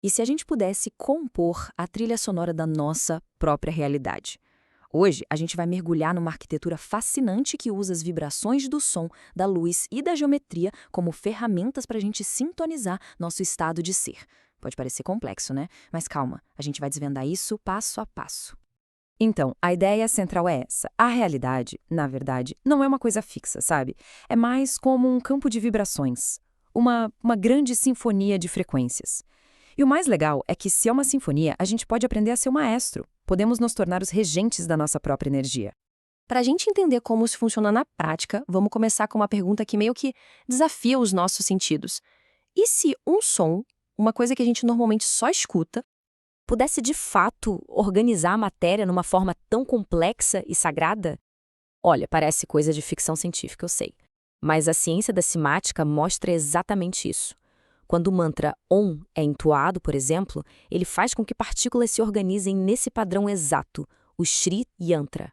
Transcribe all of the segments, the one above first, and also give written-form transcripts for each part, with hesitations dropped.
E se a gente pudesse compor a trilha sonora da nossa própria realidade? Hoje, a gente vai mergulhar numa arquitetura fascinante que usa as vibrações do som, da luz e da geometria como ferramentas para a gente sintonizar nosso estado de ser. Pode parecer complexo, né? Mas calma, a gente vai desvendar isso passo a passo. Então, a ideia central é essa. A realidade, na verdade, não é uma coisa fixa, sabe? É mais como um campo de vibrações. Uma grande sinfonia de frequências. E o mais legal é que, se é uma sinfonia, a gente pode aprender a ser o maestro. Podemos nos tornar os regentes da nossa própria energia. Para a gente entender como isso funciona na prática, vamos começar com uma pergunta que meio que desafia os nossos sentidos. E se um som, uma coisa que a gente normalmente só escuta, Pudesse de fato organizar a matéria numa forma tão complexa e sagrada? Olha, parece coisa de ficção científica, eu sei. Mas a ciência da simática mostra exatamente isso. Quando o mantra Om é entoado, por exemplo, ele faz com que partículas se organizem nesse padrão exato, o Shri Yantra.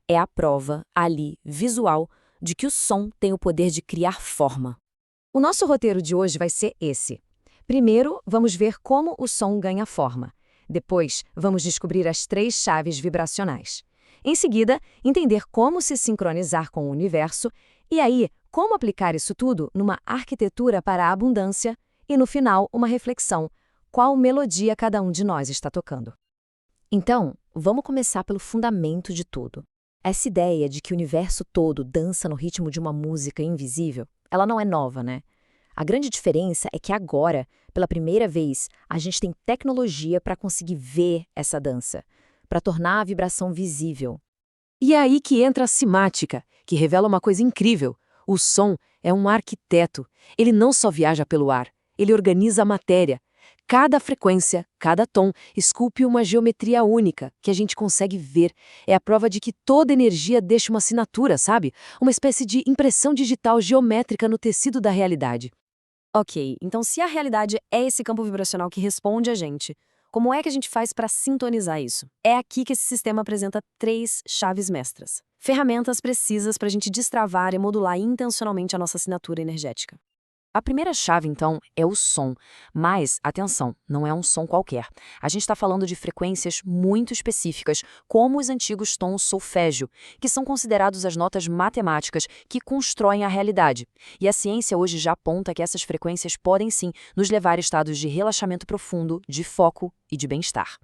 É a prova, ali, visual, de que o som tem o poder de criar forma. O nosso roteiro de hoje vai ser esse. Primeiro, vamos ver como o som ganha forma. Depois, vamos descobrir as 3 chaves vibracionais. Em seguida, entender como se sincronizar com o universo e aí, como aplicar isso tudo numa arquitetura para a abundância e, no final, uma reflexão: qual melodia cada um de nós está tocando? Então, vamos começar pelo fundamento de tudo. Essa ideia de que o universo todo dança no ritmo de uma música invisível, ela não é nova, né? A grande diferença é que agora, pela primeira vez, a gente tem tecnologia para conseguir ver essa dança, para tornar a vibração visível. E é aí que entra a simática, que revela uma coisa incrível. O som é um arquiteto. Ele não só viaja pelo ar, ele organiza a matéria. Cada frequência, cada tom, esculpe uma geometria única, que a gente consegue ver. É a prova de que toda energia deixa uma assinatura, sabe? Uma espécie de impressão digital geométrica no tecido da realidade. ok, então se a realidade é esse campo vibracional que responde a gente, como é que a gente faz para sintonizar isso? É aqui que esse sistema apresenta 3 chaves mestras. Ferramentas precisas para a gente destravar e modular intencionalmente a nossa assinatura energética. A primeira chave, então, é o som. Mas, atenção, não é um som qualquer. A gente está falando de frequências muito específicas, como os antigos tons solfégio, que são considerados as notas matemáticas que constroem a realidade. E a ciência hoje já aponta que essas frequências podem sim nos levar a estados de relaxamento profundo, de foco e de bem-estar.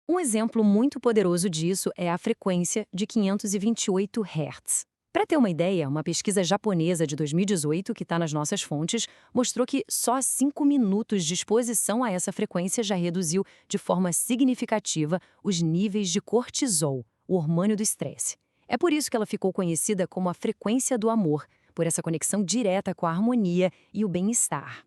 Um exemplo muito poderoso disso é a frequência de 528 Hz. Para ter uma ideia, uma pesquisa japonesa de 2018, que está nas nossas fontes, mostrou que só 5 minutos de exposição a essa frequência já reduziu de forma significativa os níveis de cortisol, o hormônio do estresse. É por isso que ela ficou conhecida como a frequência do amor, por essa conexão direta com a harmonia e o bem-estar.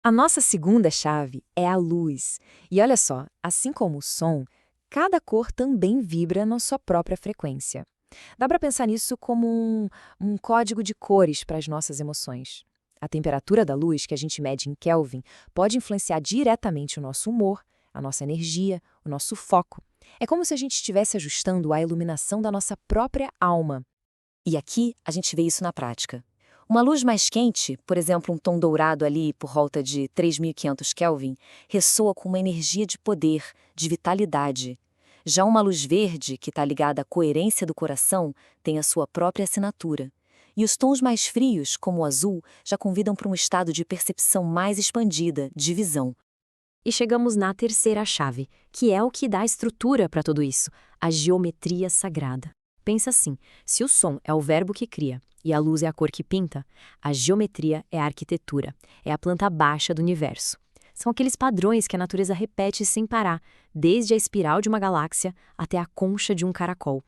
A nossa segunda chave é a luz. E olha só, assim como o som, cada cor também vibra na sua própria frequência. Dá para pensar nisso como um código de cores para as nossas emoções. A temperatura da luz, que a gente mede em Kelvin, pode influenciar diretamente o nosso humor, a nossa energia, o nosso foco. É como se a gente estivesse ajustando a iluminação da nossa própria alma. E aqui a gente vê isso na prática. Uma luz mais quente, por exemplo, um tom dourado ali por volta de 3.500 Kelvin, ressoa com uma energia de poder, de vitalidade. Já uma luz verde, que está ligada à coerência do coração, tem a sua própria assinatura. E os tons mais frios, como o azul, já convidam para um estado de percepção mais expandida, de visão. E chegamos na terceira chave, que é o que dá estrutura para tudo isso, a geometria sagrada. Pensa assim, se o som é o verbo que cria e a luz é a cor que pinta, a geometria é a arquitetura, é a planta baixa do universo. São aqueles padrões que a natureza repete sem parar, desde a espiral de uma galáxia até a concha de um caracol.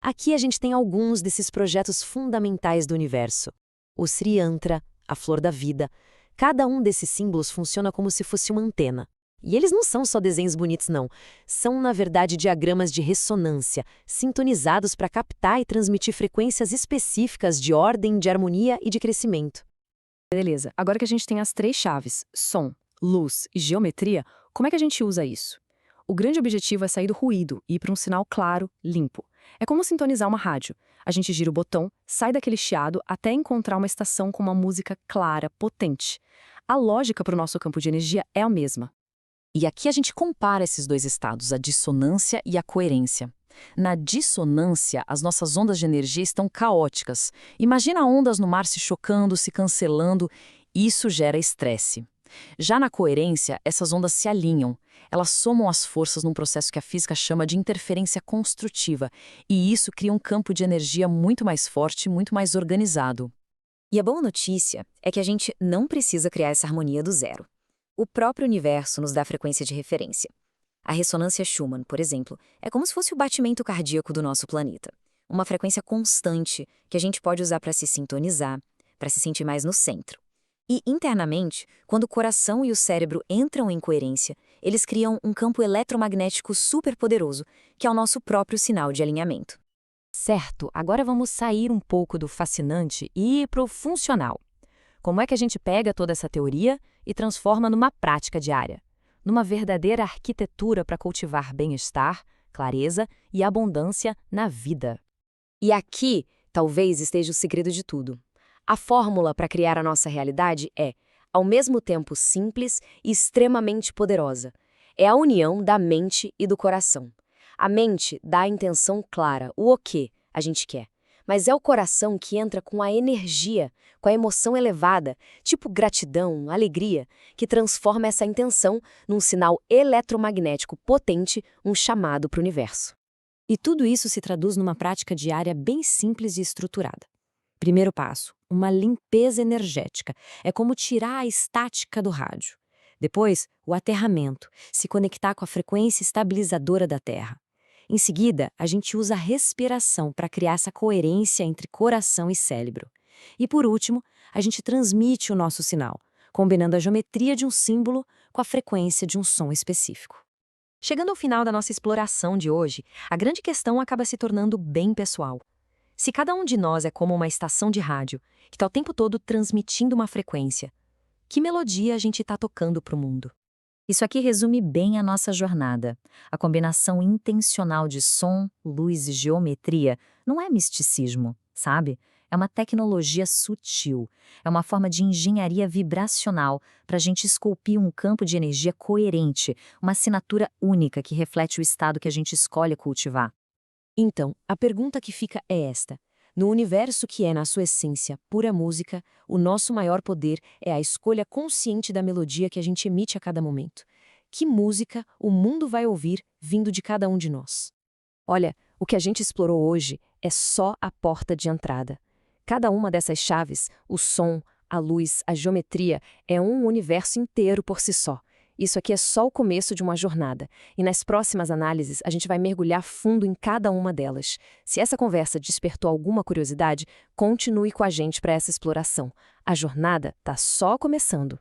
Aqui a gente tem alguns desses projetos fundamentais do universo. O Sri Yantra, a flor da vida. Cada um desses símbolos funciona como se fosse uma antena. E eles não são só desenhos bonitos, não. São, na verdade, diagramas de ressonância, sintonizados para captar e transmitir frequências específicas de ordem, de harmonia e de crescimento. Beleza, agora que a gente tem as 3 chaves, som, luz e geometria, como é que a gente usa isso? O grande objetivo é sair do ruído e ir para um sinal claro, limpo. É como sintonizar uma rádio. A gente gira o botão, sai daquele chiado até encontrar uma estação com uma música clara, potente. A lógica para o nosso campo de energia é a mesma. E aqui a gente compara esses dois estados, a dissonância e a coerência. Na dissonância, as nossas ondas de energia estão caóticas. Imagina ondas no mar se chocando, se cancelando. Isso gera estresse. Já na coerência, essas ondas se alinham. Elas somam as forças num processo que a física chama de interferência construtiva. E isso cria um campo de energia muito mais forte, muito mais organizado. E a boa notícia é que a gente não precisa criar essa harmonia do zero. O próprio universo nos dá frequência de referência. A ressonância Schumann, por exemplo, é como se fosse o batimento cardíaco do nosso planeta. Uma frequência constante que a gente pode usar para se sintonizar, para se sentir mais no centro. E, internamente, quando o coração e o cérebro entram em coerência, eles criam um campo eletromagnético superpoderoso, que é o nosso próprio sinal de alinhamento. Certo, agora vamos sair um pouco do fascinante e ir para o funcional. Como é que a gente pega toda essa teoria e transforma numa prática diária? Numa verdadeira arquitetura para cultivar bem-estar, clareza e abundância na vida. E aqui, talvez esteja o segredo de tudo. A fórmula para criar a nossa realidade é, ao mesmo tempo simples e extremamente poderosa. É a união da mente e do coração. A mente dá a intenção clara, o que a gente quer. Mas é o coração que entra com a energia, com a emoção elevada, tipo gratidão, alegria, que transforma essa intenção num sinal eletromagnético potente, um chamado para o universo. E tudo isso se traduz numa prática diária bem simples e estruturada. Primeiro passo, uma limpeza energética. É como tirar a estática do rádio. Depois, o aterramento, se conectar com a frequência estabilizadora da Terra. Em seguida, a gente usa a respiração para criar essa coerência entre coração e cérebro. E por último, a gente transmite o nosso sinal, combinando a geometria de um símbolo com a frequência de um som específico. Chegando ao final da nossa exploração de hoje, a grande questão acaba se tornando bem pessoal. Se cada um de nós é como uma estação de rádio, que está o tempo todo transmitindo uma frequência, que melodia a gente está tocando para o mundo? Isso aqui resume bem a nossa jornada. A combinação intencional de som, luz e geometria não é misticismo, sabe? É uma tecnologia sutil. É uma forma de engenharia vibracional para a gente esculpir um campo de energia coerente, uma assinatura única que reflete o estado que a gente escolhe cultivar. Então, a pergunta que fica é esta. No universo que é, na sua essência, pura música, o nosso maior poder é a escolha consciente da melodia que a gente emite a cada momento. Que música o mundo vai ouvir vindo de cada um de nós? Olha, o que a gente explorou hoje é só a porta de entrada. Cada uma dessas chaves, o som, a luz, a geometria, é um universo inteiro por si só. Isso aqui é só o começo de uma jornada, e nas próximas análises a gente vai mergulhar fundo em cada uma delas. Se essa conversa despertou alguma curiosidade, continue com a gente para essa exploração. A jornada está só começando.